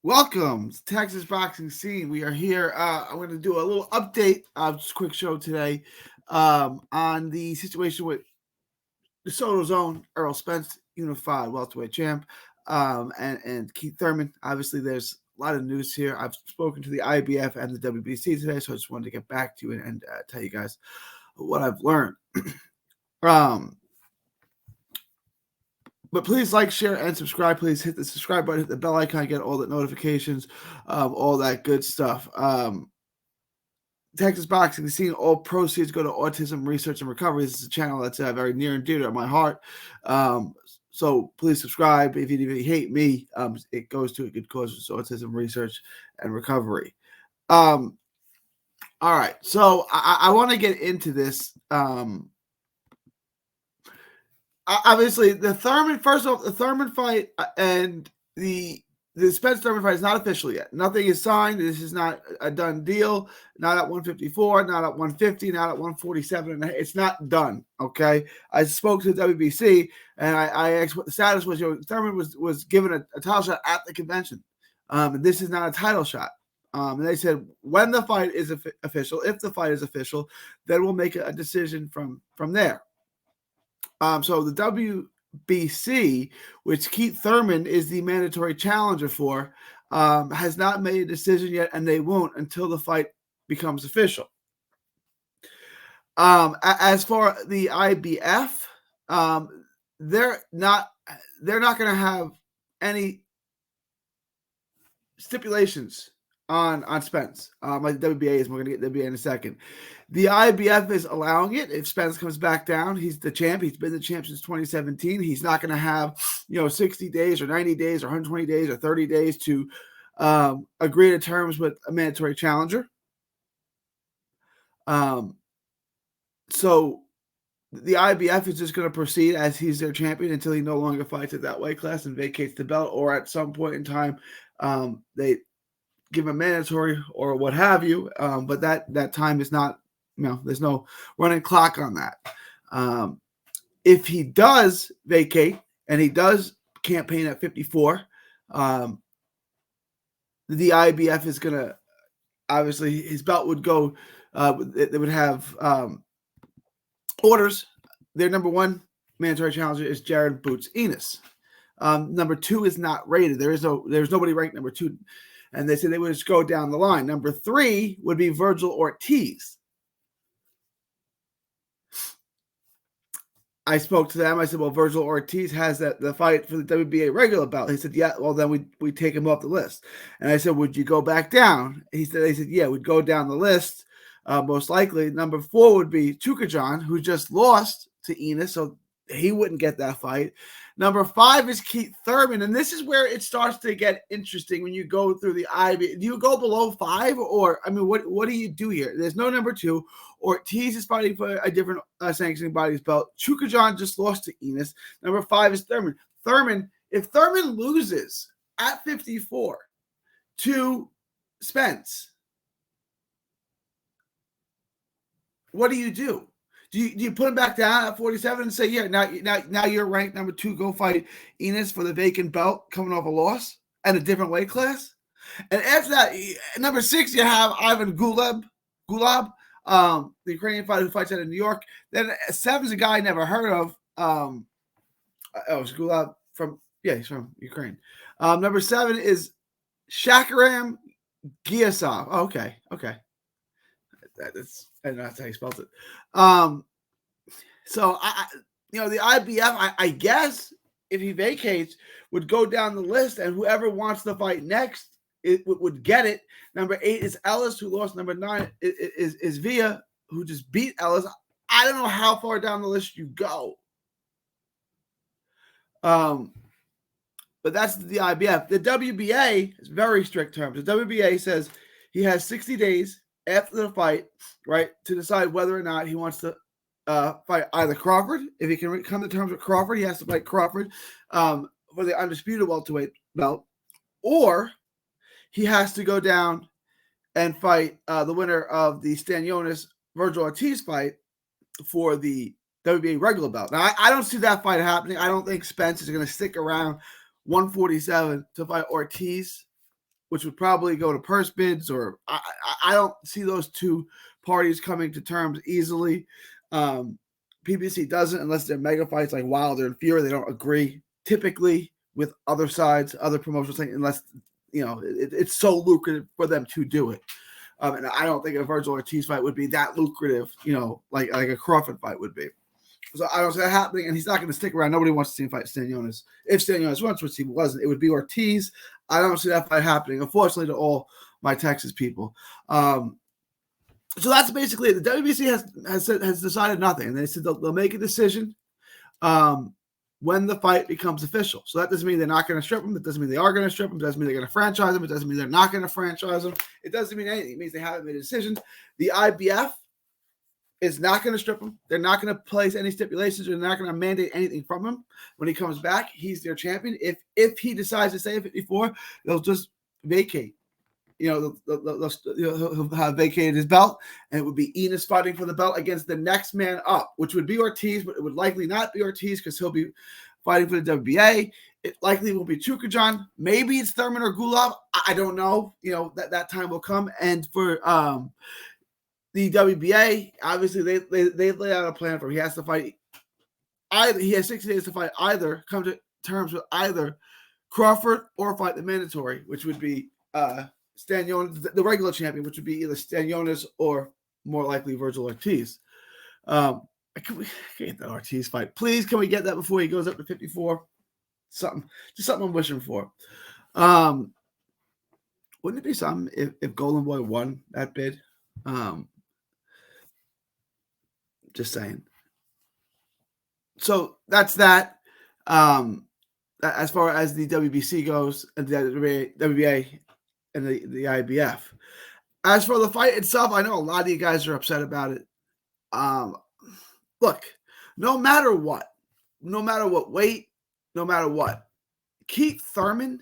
Welcome to Texas Boxing Scene. We are here. I'm going to do a little update, just a quick show today on the situation with the Soto's own Earl Spence, unified welterweight champ, and Keith Thurman. Obviously, there's a lot of news here. I've spoken to the IBF and the WBC today, so I just wanted to get back to you and tell you guys what I've learned. But please like, share, and subscribe. Please hit the subscribe button, hit the bell icon, get all the notifications, all that good stuff. Texas Boxing Scene, all proceeds go to autism research and recovery. This is a channel that's very near and dear to my heart. So please subscribe. If you hate me, it goes to a good cause, which is autism research and recovery. All right, so I want to get into this. Obviously, the Thurman fight and the Spence Thurman fight is not official yet. Nothing is signed. This is not a done deal. Not at 154, not at 150, not at 147. It's not done. Okay. I spoke to the WBC and I asked what the status was. Thurman was given a title shot at the convention. And this is not a title shot. And they said when the fight is official, if the fight is official, then we'll make a decision from there. So the WBC, which Keith Thurman is the mandatory challenger for, has not made a decision yet, and they won't until the fight becomes official. As for the IBF, they're not going to have any stipulations on Spence. Like the WBA is. We're going to get WBA in a second. The IBF is allowing it. If Spence comes back down, he's the champ. He's been the champ since 2017. He's not going to have 60 days or 90 days or 120 days or 30 days to agree to terms with a mandatory challenger. So the IBF is just going to proceed as he's their champion until he no longer fights at that weight class and vacates the belt, or at some point in time they give a mandatory or what have you, but that time is not, there's no running clock on that. If he does vacate and he does campaign at 54, the IBF is going to, obviously his belt would go, they would have orders. Their number one mandatory challenger is Jared Boots Enos. Number two is not rated. There's nobody ranked number two. And they said they would just go down the line. Number three would be Virgil Ortiz. I spoke to them. I said, well, Virgil Ortiz has the fight for the WBA regular belt. He said, yeah, well, then we take him off the list. And I said, would you go back down? They said, yeah, we'd go down the list. Most likely. Number four would be Chukajan, who just lost to Enos, so he wouldn't get that fight. Number five is Keith Thurman, and this is where it starts to get interesting when you go through the IB. Do you go below five, or what do you do here? There's no number two. Ortiz is fighting for a different sanctioning body's belt. Chukajan just lost to Enos. Number five is Thurman. If Thurman loses at 54 to Spence, what do you do? Do you put him back down at 47 and say, yeah, now you're ranked number two, go fight Enos for the vacant belt coming off a loss at a different weight class? And after that, number six, you have Ivan Gulab, the Ukrainian fighter who fights out of New York. Then seven's a guy I never heard of. It's Gulab he's from Ukraine. Number seven is Shakaram Giasov. Oh, okay. I don't know that's how you spelled it. So the IBF, I guess if he vacates, would go down the list, and whoever wants to fight next would get it. Number 8 is Ellis, who lost. Number 9 is Villa, who just beat Ellis. I don't know how far down the list you go. But that's the IBF. The WBA is very strict terms. The WBA says he has 60 days after the fight, right, to decide whether or not he wants to fight either Crawford. If he can come to terms with Crawford, he has to fight Crawford for the undisputed welterweight belt, or he has to go down and fight the winner of the Stanionis Virgil Ortiz fight for the WBA regular belt. Now, I don't see that fight happening. I don't think Spence is going to stick around 147 to fight Ortiz which would probably go to purse bids, or I don't see those two parties coming to terms easily. PBC doesn't unless they're mega fights like Wilder and Fury. They don't agree typically with other sides, other promotional things, unless it's so lucrative for them to do it. And I don't think a Virgil Ortiz fight would be that lucrative, like a Crawford fight would be. So I don't see that happening, and he's not going to stick around. Nobody wants to see him fight Stanionis. If Stanionis wants, which he wasn't, it would be Ortiz. I don't see that fight happening, unfortunately, to all my Texas people. So that's basically it. The WBC has decided nothing, and they said they'll make a decision when the fight becomes official. So that doesn't mean they're not going to strip him. It doesn't mean they are going to strip him. It doesn't mean they're going to franchise him. It doesn't mean they're not going to franchise him. It doesn't mean anything. It means they haven't made a decision. The IBF is not going to strip him. They're not going to place any stipulations. They're not going to mandate anything from him. When he comes back, he's their champion. If he decides to stay at 54, they'll just vacate. He'll have vacated his belt, and it would be Enos fighting for the belt against the next man up, which would be Ortiz, but it would likely not be Ortiz because he'll be fighting for the WBA. It likely will be Chukajan. Maybe it's Thurman or Gulov. I don't know. That time will come. And for the WBA, obviously they laid out a plan for him. He has to fight either. He has 60 days to fight either, come to terms with either Crawford or fight the mandatory, which would be Stanionis, the regular champion, which would be either Stanionis or more likely Virgil Ortiz. Can we get that Ortiz fight? Please, can we get that before he goes up to 54? Something I'm wishing for. Wouldn't it be something if Golden Boy won that bid? Just saying. So that's that. As far as the WBC goes, and the WBA and the IBF. As for the fight itself, I know a lot of you guys are upset about it. Look, no matter what weight, no matter what, Keith Thurman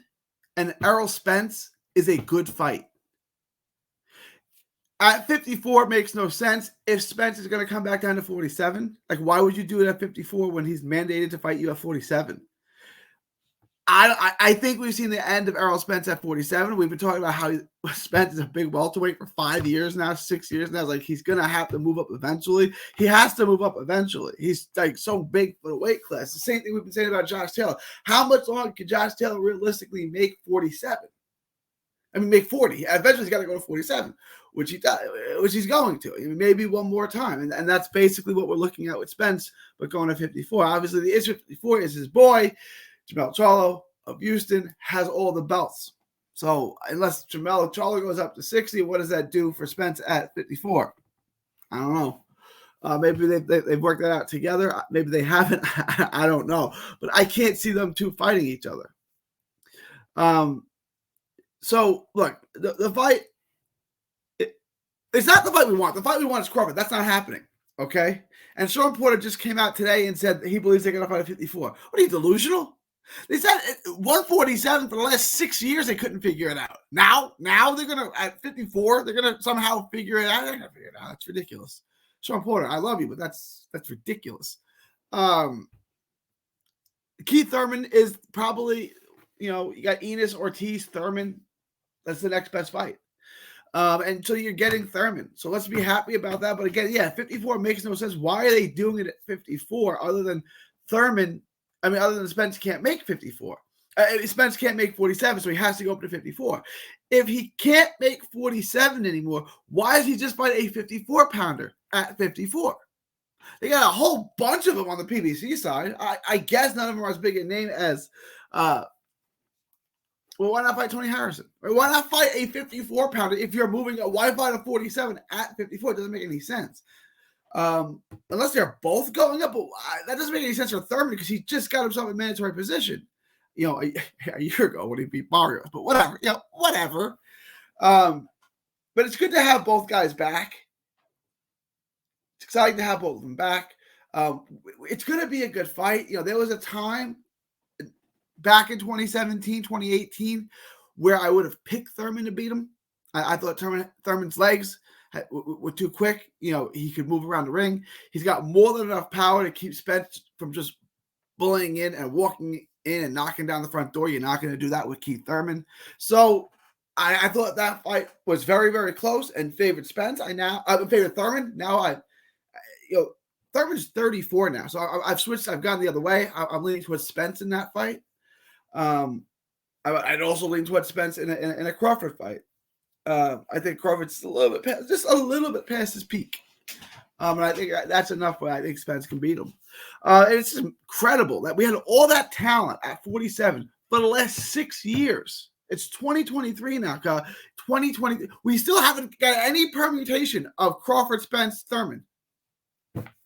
and Errol Spence is a good fight. At 54, it makes no sense. If Spence is going to come back down to 47, why would you do it at 54 when he's mandated to fight you at 47? I think we've seen the end of Errol Spence at 47. We've been talking about how Spence is a big welterweight for 5 years now, 6 years now. He's going to have to move up eventually. He has to move up eventually. He's so big for the weight class. The same thing we've been saying about Josh Taylor. How much longer can Josh Taylor realistically make 47? Make 40. Eventually, he's got to go to 47, which he's going to. Maybe one more time. And that's basically what we're looking at with Spence, but going to 54. Obviously, the issue with 54 is his boy, Jamel Charlo of Houston, has all the belts. So unless Jamel Charlo goes up to 60, what does that do for Spence at 54? I don't know. Maybe they've worked that out together. Maybe they haven't. I don't know. But I can't see them two fighting each other. So, look, the fight, it's not the fight we want. The fight we want is Crawford. That's not happening, okay? And Sean Porter just came out today and said that he believes they're going to fight at 54. What are you, delusional? They said 147 for the last 6 years. They couldn't figure it out. Now they're going to, at 54, they're going to somehow figure it out. They're going to figure it out. That's ridiculous. Sean Porter, I love you, but that's ridiculous. Keith Thurman is probably, you got Enos, Ortiz, Thurman. That's the next best fight. And so you're getting Thurman. So let's be happy about that. But again, 54 makes no sense. Why are they doing it at 54 other than Thurman? Other than Spence can't make 54. Spence can't make 47, so he has to go up to 54. If he can't make 47 anymore, why does he just fight a 54-pounder at 54? They got a whole bunch of them on the PBC side. I guess none of them are as big a name as well, why not fight Tony Harrison? Or why not fight a 54-pounder if you're moving? Why fight a 47 at 54? It doesn't make any sense. Unless they're both going up. But that doesn't make any sense for Thurman because he just got himself in mandatory position. A year ago when he beat Barrios. But whatever. Whatever. But it's good to have both guys back. It's exciting to have both of them back. It's going to be a good fight. There was a time back in 2017, 2018, where I would have picked Thurman to beat him. I thought Thurman's legs were too quick. He could move around the ring. He's got more than enough power to keep Spence from just bullying in and walking in and knocking down the front door. You're not going to do that with Keith Thurman. So I thought that fight was very, very close and favored Spence. I favored Thurman. Thurman's 34 now, so I've switched. I've gone the other way. I'm leaning towards Spence in that fight. I'd also lean towards Spence in a Crawford fight. I think Crawford's just a little bit past his peak. And I think that's enough where I think Spence can beat him. And it's just incredible that we had all that talent at 47 for the last 6 years. It's 2023 now. 2020. We still haven't got any permutation of Crawford, Spence, Thurman.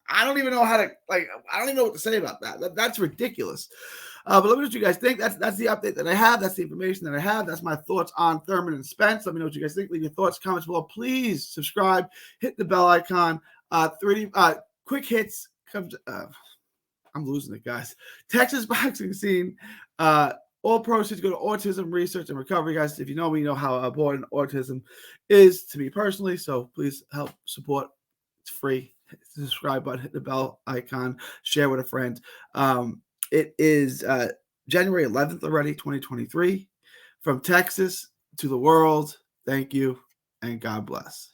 I don't even know I don't even know what to say about that. That's ridiculous. But let me know what you guys think. That's the update that I have. That's the information that I have. That's my thoughts on Thurman and Spence. Let me know what you guys think. Leave your thoughts, comments below. Please subscribe. Hit the bell icon. 3D quick hits comes. I'm losing it, guys. Texas boxing scene. All proceeds go to autism research and recovery, guys. If you know me, you know how important autism is to me personally. So please help support. It's free. Hit the subscribe button. Hit the bell icon. Share with a friend. It is January 11th already, 2023. From Texas to the world, thank you and God bless.